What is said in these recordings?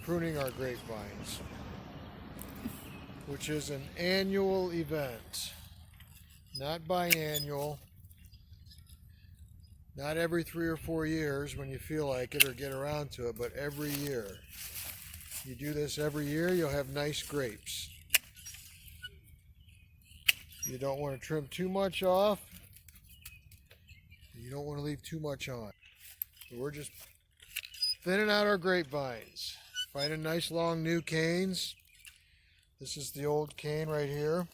Pruning our grapevines, which is an annual event, not biannual, not every 3 or 4 years when you feel like it or get around to it, but every year. You do this every year, you'll have nice grapes. You don't want to trim too much off. You don't want to leave too much on. So we're just thinning out our grapevines. Finding nice long new canes. This is the old cane right here.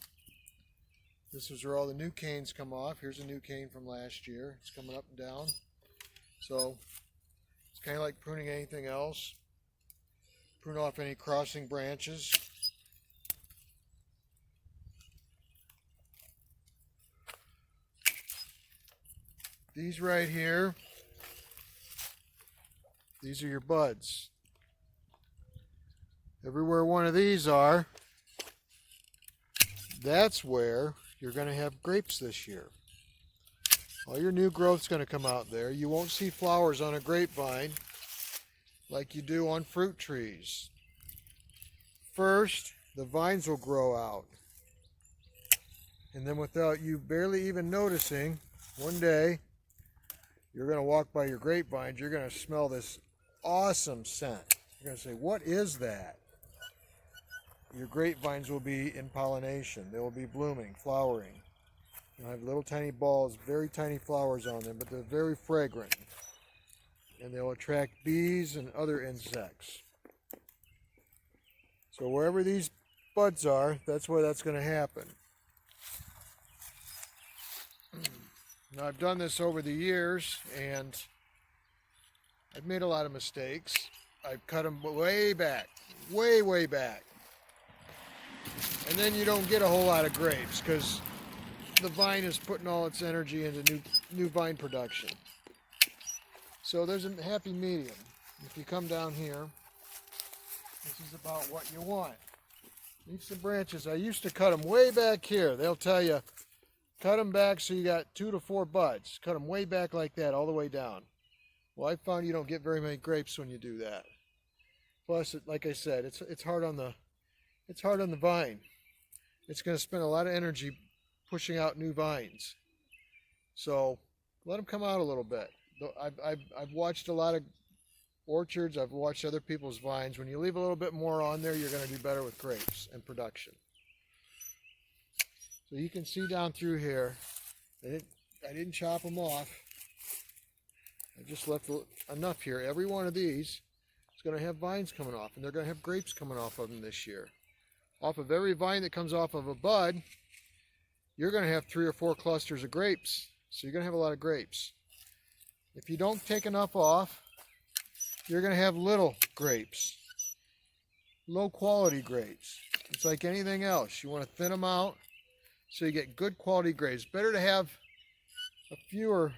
This is where all the new canes come off. Here's a new cane from last year. It's coming up and down. So it's kind of like pruning anything else. Prune off any crossing branches. These right here, these are your buds. Everywhere one of these are, that's where you're going to have grapes this year. All your new growth's going to come out there. You won't see flowers on a grapevine like you do on fruit trees. First, the vines will grow out. And then without you barely even noticing, one day, you're going to walk by your grapevines, you're going to smell this awesome scent. You're going to say, what is that? Your grapevines will be in pollination. They will be blooming, flowering. You'll have little tiny balls, very tiny flowers on them, but they're very fragrant. And they'll attract bees and other insects. So wherever these buds are, that's where that's going to happen. Now I've done this over the years, and I've made a lot of mistakes. I've cut them way back, way back. And then you don't get a whole lot of grapes because the vine is putting all its energy into new vine production. So there's a happy medium. If you come down here, this is about what you want. Leave some branches. I used to cut them way back here. They'll tell you, cut them back so you got 2 to 4 buds. Cut them way back like that, all the way down. Well, I found you don't get very many grapes when you do that. Plus, like I said, it's hard on the vine. It's going to spend a lot of energy pushing out new vines. So let them come out a little bit. I've watched a lot of orchards. I've watched other people's vines. When you leave a little bit more on there, you're going to do better with grapes and production. So you can see down through here, I didn't chop them off. I just left enough here. Every one of these is going to have vines coming off, and they're going to have grapes coming off of them this year. Off of every vine that comes off of a bud, you're going to have 3 or 4 clusters of grapes. So you're going to have a lot of grapes. If you don't take enough off, you're going to have little grapes. Low quality grapes. It's like anything else. You want to thin them out so you get good quality grapes. Better to have a fewer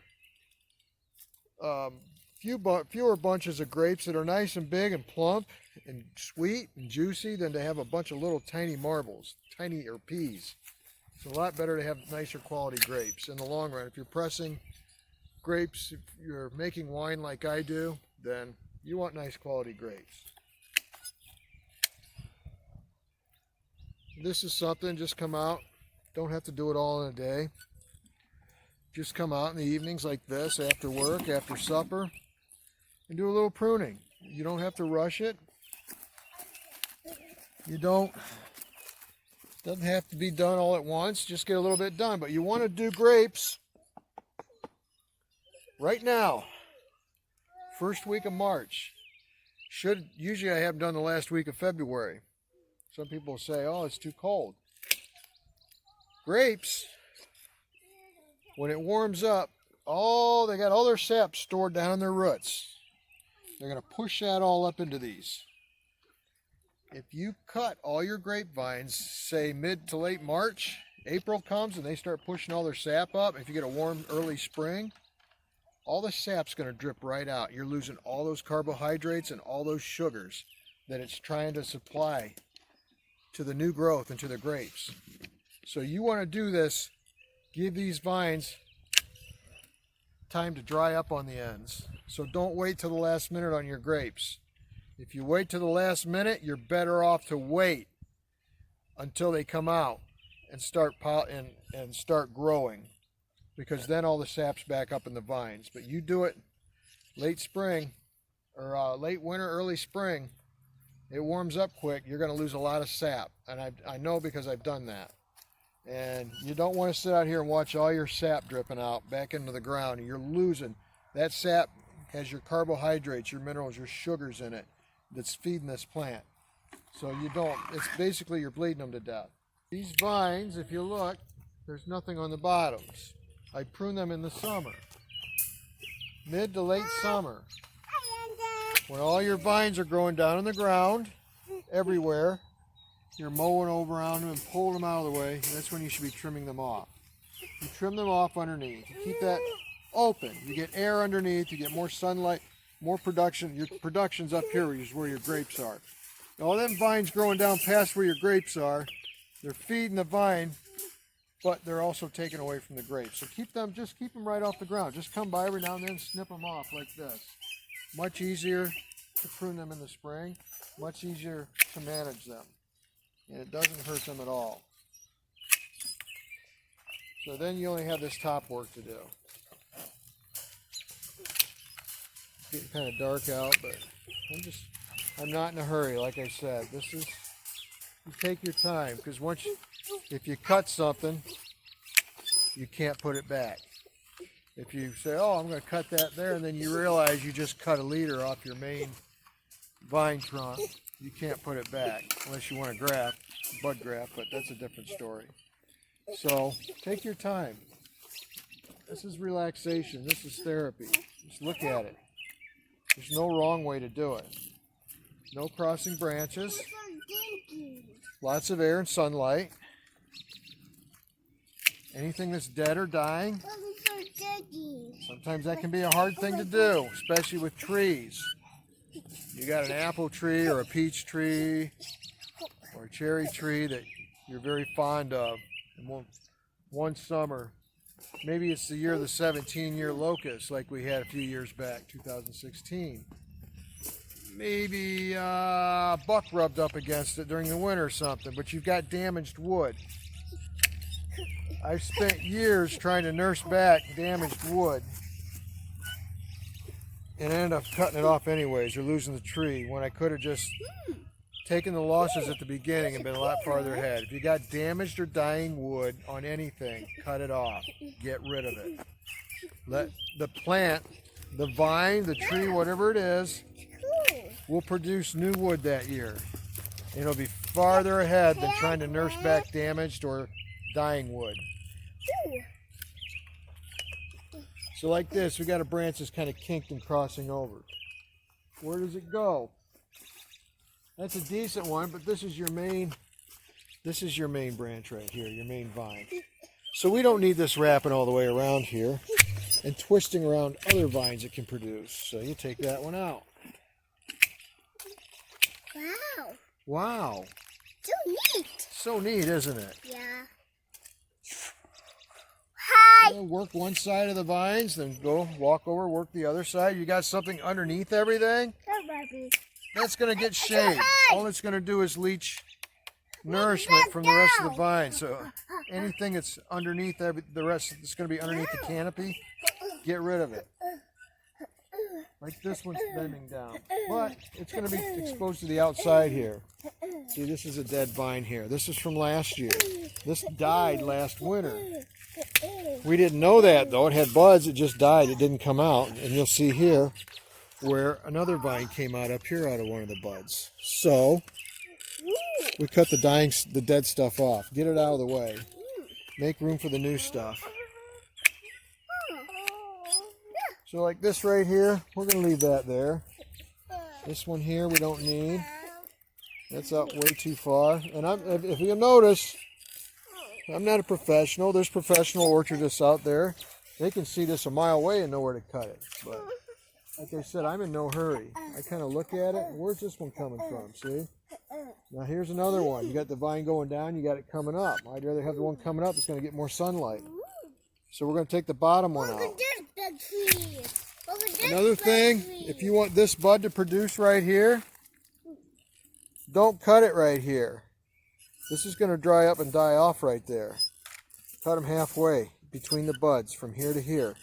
bunches of grapes that are nice and big and plump and sweet and juicy than to have a bunch of little tiny marbles, or peas. It's a lot better to have nicer quality grapes in the long run. If you're pressing grapes, if you're making wine like I do, then you want nice quality grapes. This is something, just come out. Don't have to do it all in a day. Just come out in the evenings like this, after work, after supper, and do a little pruning. You don't have to rush it. You don't, doesn't have to be done all at once, just get a little bit done. But you want to do grapes right now, first week of March. Usually I have them done the last week of February. Some people say, oh, it's too cold. Grapes, when it warms up, they got all their sap stored down in their roots. They're going to push that all up into these. If you cut all your grapevines, say mid to late March, April comes and they start pushing all their sap up. If you get a warm early spring, all the sap's going to drip right out. You're losing all those carbohydrates and all those sugars that it's trying to supply to the new growth and to the grapes. So you want to do this, give these vines time to dry up on the ends. So don't wait till the last minute on your grapes. If you wait till the last minute, you're better off to wait until they come out and start growing, because then all the sap's back up in the vines. But you do it late spring or late winter, early spring, it warms up quick, you're going to lose a lot of sap. And I know because I've done that. And you don't want to sit out here and watch all your sap dripping out back into the ground. You're losing. That sap has your carbohydrates, your minerals, your sugars in it that's feeding this plant. So it's basically you're bleeding them to death. These vines, if you look, there's nothing on the bottoms. I prune them in the summer, mid to late summer. When all your vines are growing down in the ground, everywhere, you're mowing over around them and pulling them out of the way, that's when you should be trimming them off. You trim them off underneath. You keep that open. You get air underneath, you get more sunlight, more production. Your production's up here is where your grapes are. All them vines growing down past where your grapes are, they're feeding the vine, but they're also taking away from the grapes. So just keep them right off the ground. Just come by every now and then, snip them off like this. Much easier to prune them in the spring, much easier to manage them. And it doesn't hurt them at all. So then you only have this top work to do. It's getting kind of dark out, but I'm not in a hurry. Like I said, you take your time, because if you cut something, you can't put it back. If you say, oh, I'm going to cut that there, and then you realize you just cut a leader off your main vine trunk, you can't put it back unless you want to bud graft, but that's a different story. So take your time. This is relaxation. This is therapy. Just look at it. There's no wrong way to do it. No crossing branches. Lots of air and sunlight. Anything that's dead or dying. Sometimes that can be a hard thing to do, especially with trees. You got an apple tree or a peach tree or a cherry tree that you're very fond of. And one summer, maybe it's the year of the 17-year locust like we had a few years back, 2016. Maybe a buck rubbed up against it during the winter or something, but you've got damaged wood. I've spent years trying to nurse back damaged wood and ended up cutting it off anyways, or losing the tree, when I could have just taken the losses at the beginning and been a lot farther ahead. If you got damaged or dying wood on anything, cut it off. Get rid of it. Let the plant, the vine, the tree, whatever it is, will produce new wood that year. It'll be farther ahead than trying to nurse back damaged or dying wood. So like this, we got a branch that's kind of kinked and crossing over. Where does it go? That's a decent one, but this is your main branch right here, your main vine. So we don't need this wrapping all the way around here and twisting around other vines it can produce. So you take that one out. Wow. Wow. So neat. So neat, isn't it? Yeah. Hi. Work one side of the vines, then go walk over, work the other side. You got something underneath everything? That's going to get shade. All it's going to do is leach nourishment from the rest of the vine. So anything that's underneath the rest that's going to be underneath the canopy, get rid of it. Like this one's bending down. But it's going to be exposed to the outside here. See, this is a dead vine here. This is from last year. This died last winter. We didn't know that though. It had buds. It just died. It didn't come out. And you'll see here where another vine came out up here out of one of the buds. So we cut the dead stuff off. Get it out of the way. Make room for the new stuff. So like this right here, we're going to leave that there. This one here we don't need. That's up way too far. And if you'll notice, I'm not a professional. There's professional orchardists out there. They can see this a mile away and know where to cut it. But like I said, I'm in no hurry. I kind of look at it. Where's this one coming from? See? Now here's another one. You got the vine going down. You got it coming up. I'd rather have the one coming up that's going to get more sunlight. So we're going to take the bottom one out. Another thing, if you want this bud to produce right here, don't cut it right here. This is going to dry up and die off right there. Cut them halfway between the buds from here to here.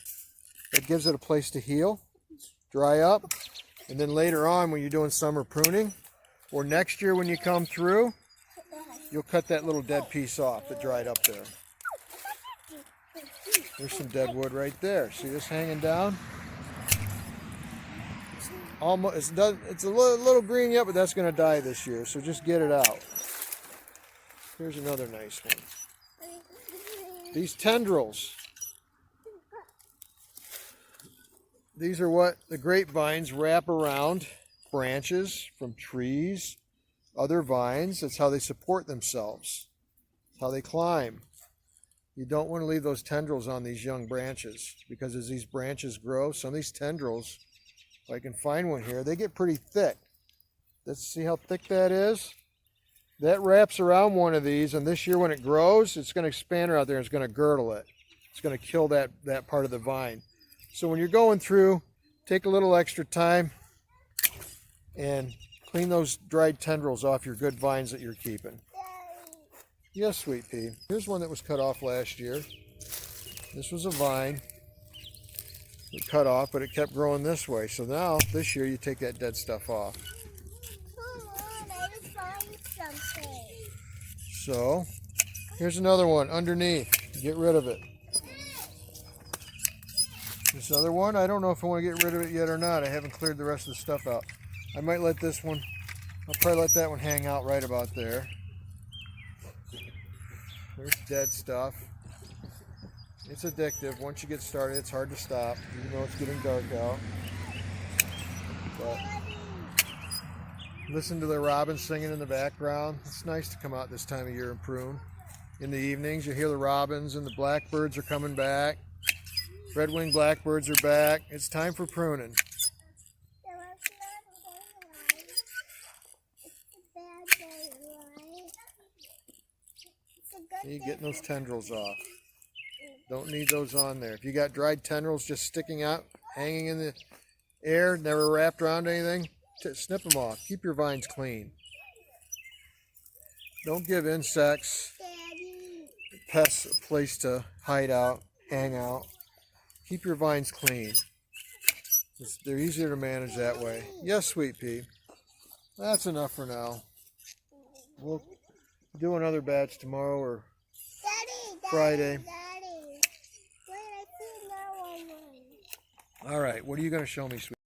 That gives it a place to heal, dry up, and then later on when you're doing summer pruning, or next year when you come through, you'll cut that little dead piece off that dried up there. There's some dead wood right there. See this hanging down? It's a little green yet, but that's going to die this year. So just get it out. Here's another nice one. These tendrils. These are what the grapevines wrap around branches from trees, other vines. That's how they support themselves. That's how they climb. You don't want to leave those tendrils on these young branches because as these branches grow, some of these tendrils, if I can find one here, they get pretty thick. Let's see how thick that is. That wraps around one of these, and this year when it grows, it's going to expand out there and it's going to girdle it. It's going to kill that part of the vine. So when you're going through, take a little extra time and clean those dried tendrils off your good vines that you're keeping. Yes, sweet pea. Here's one that was cut off last year. This was a vine. It cut off, but it kept growing this way. So now, this year, you take that dead stuff off. So, here's another one underneath. Get rid of it. This other one, I don't know if I want to get rid of it yet or not. I haven't cleared the rest of the stuff out. I might let this one, I'll probably let that one hang out right about there. There's dead stuff. It's addictive. Once you get started, it's hard to stop, even though it's getting dark out. But listen to the robins singing in the background. It's nice to come out this time of year and prune. In the evenings, you hear the robins and the blackbirds are coming back. Red-winged blackbirds are back. It's time for pruning. See, getting those tendrils off. Don't need those on there. If you got dried tendrils just sticking out, hanging in the air, never wrapped around anything, snip them off. Keep your vines clean. Don't give insects, pests a place to hide out, hang out. Keep your vines clean. They're easier to manage that way. Yes, sweet pea. That's enough for now. We'll do another batch tomorrow or Friday. All right, what are you going to show me, sweet?